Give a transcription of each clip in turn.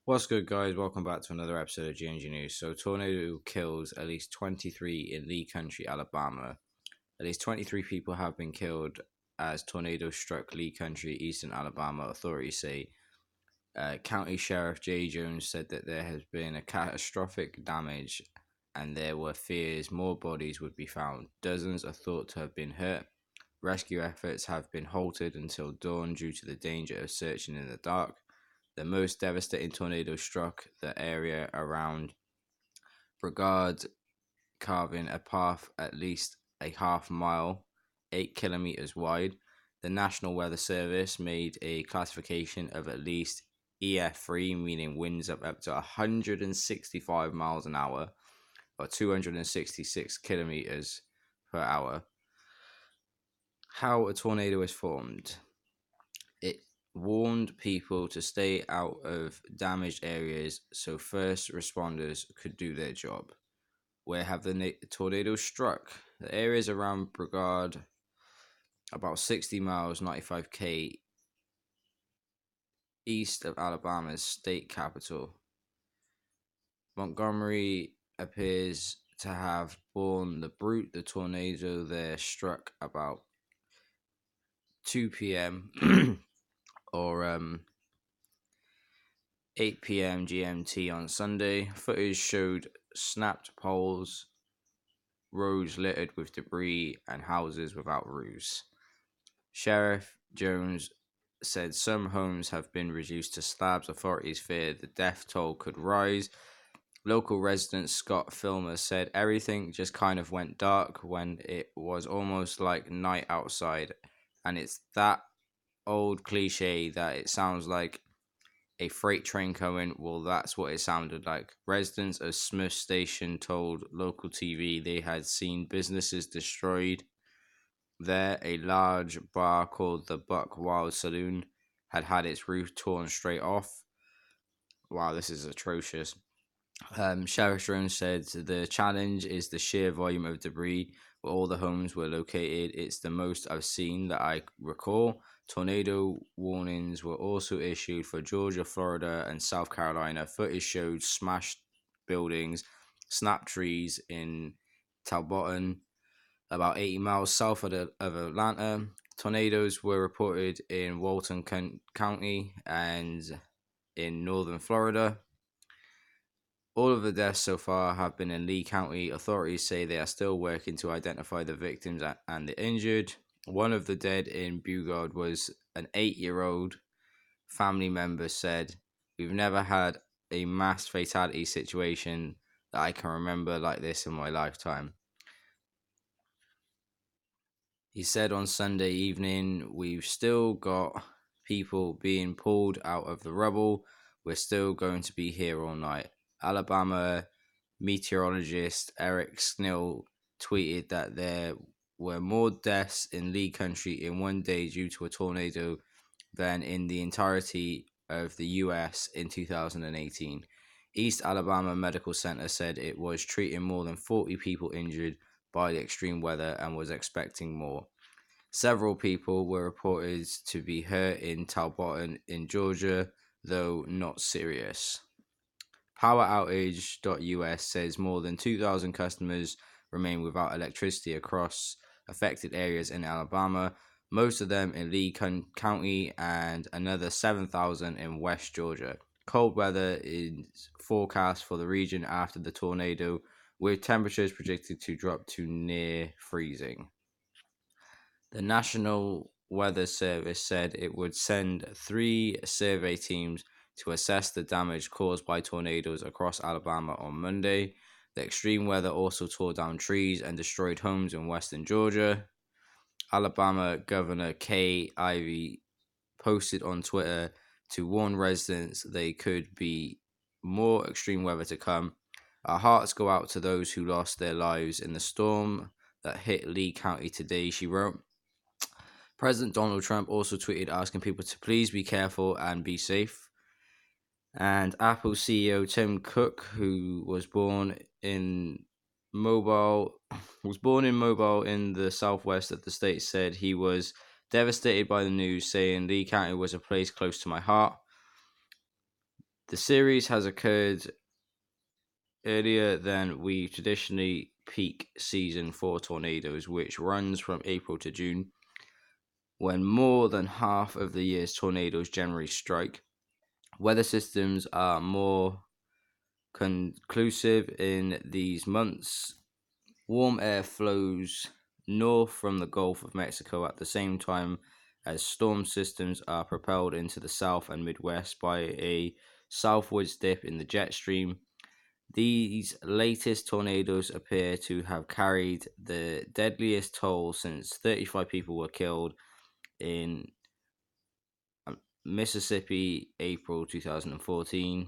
What's good, guys? Welcome back to another episode of GNG News. Tornado kills at least 23 in Lee County, Alabama. At least 23 people have been killed as tornado struck Lee County, eastern Alabama, authorities say. County Sheriff Jay Jones said that there has been a catastrophic damage and there were fears more bodies would be found. Dozens are thought to have been hurt. Rescue efforts have been halted until dawn due to the danger of searching in the dark. The most devastating tornado struck the area around Brigade, carving a path at least a half mile, 8 kilometers wide. The National Weather Service made a classification of at least EF3, meaning winds of up to 165 miles an hour or 266 kilometers per hour. How a tornado is formed. It warned people to stay out of damaged areas so first responders could do their job. Where have the tornadoes struck? The areas around Brigade, about 60 miles, 95 km east of Alabama's state capital. Montgomery appears to have borne the brunt. The tornado there struck about 2 p.m. or 8 p.m. GMT on Sunday. Footage showed snapped poles, roads littered with debris, and houses without roofs. Sheriff Jones said some homes have been reduced to slabs. Authorities feared the death toll could rise. Local resident Scott Filmer said everything just kind of went dark when it was almost like night outside. And it's that old cliche that it sounds like a freight train coming. Well, that's what it sounded like. Residents of Smith Station told local TV they had seen businesses destroyed there. A large bar called the Buck Wild Saloon had its roof torn straight off. Wow, this is atrocious. Sheriff Jones said the challenge is the sheer volume of debris where all the homes were located. It's the most I've seen that I recall. Tornado warnings were also issued for Georgia, Florida, and South Carolina. Footage showed smashed buildings, snapped trees in Talbotton, about 80 miles south of Atlanta. Tornadoes were reported in Walton County and in northern Florida. All of the deaths so far have been in Lee County. Authorities say they are still working to identify the victims and the injured. One of the dead in Bugard was an 8-year-old. Family members said, "We've never had a mass fatality situation that I can remember like this in my lifetime." He said on Sunday evening, "We've still got people being pulled out of the rubble. We're still going to be here all night." Alabama meteorologist Eric Snill tweeted that there were more deaths in Lee County in one day due to a tornado than in the entirety of the U.S. in 2018. East Alabama Medical Center said it was treating more than 40 people injured by the extreme weather and was expecting more. Several people were reported to be hurt in Talbotton in Georgia, though not serious. PowerOutage.us says more than 2,000 customers remain without electricity across affected areas in Alabama, most of them in Lee County and another 7,000 in West Georgia. Cold weather is forecast for the region after the tornado, with temperatures predicted to drop to near freezing. The National Weather Service said it would send 3 survey teams to assess the damage caused by tornadoes across Alabama on Monday. The extreme weather also tore down trees and destroyed homes in western Georgia. Alabama Governor Kay Ivey posted on Twitter to warn residents they could be more extreme weather to come. "Our hearts go out to those who lost their lives in the storm that hit Lee County today," she wrote. President Donald Trump also tweeted asking people to please be careful and be safe. And Apple CEO Tim Cook, who was born in Mobile in the southwest of the state, said he was devastated by the news, saying Lee County was a place close to my heart. The series has occurred earlier than we traditionally peak season for tornadoes, which runs from April to June, when more than half of the year's tornadoes generally strike. Weather systems are more conclusive in these months. Warm air flows north from the Gulf of Mexico at the same time as storm systems are propelled into the south and Midwest by a southwards dip in the jet stream. These latest tornadoes appear to have carried the deadliest toll since 35 people were killed in Mississippi, April 2014.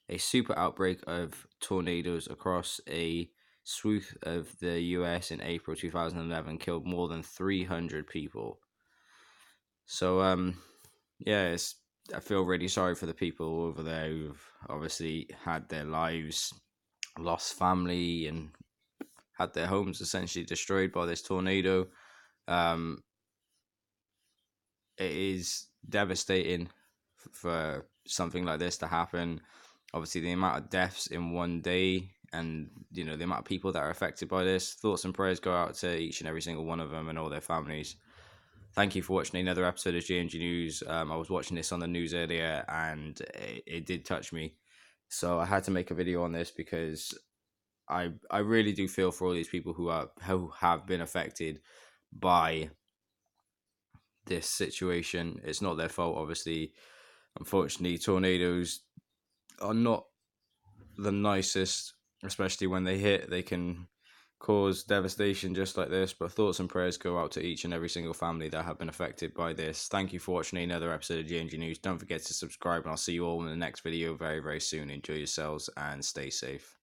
A super outbreak of tornadoes across a swath of the US in April 2011 killed more than 300 people. So, yeah, I feel really sorry for the people over there who've obviously had their lives, lost family, and had their homes essentially destroyed by this tornado. Um, it is devastating for something like this to happen. Obviously, the amount of deaths in one day, and the amount of people that are affected by this. Thoughts and prayers go out to each and every single one of them and all their families. Thank you for watching another episode of GMG News. I was watching this on the news earlier, and it did touch me, so I had to make a video on this because I really do feel for all these people who have been affected by this situation. It's not their fault, obviously. Unfortunately, tornadoes are not the nicest, especially when they hit. They can cause devastation just like this. But thoughts and prayers go out to each and every single family that have been affected by this. Thank you for watching another episode of GMG News. Don't forget to subscribe, and I'll see you all in the next video very, very soon. Enjoy yourselves and stay safe.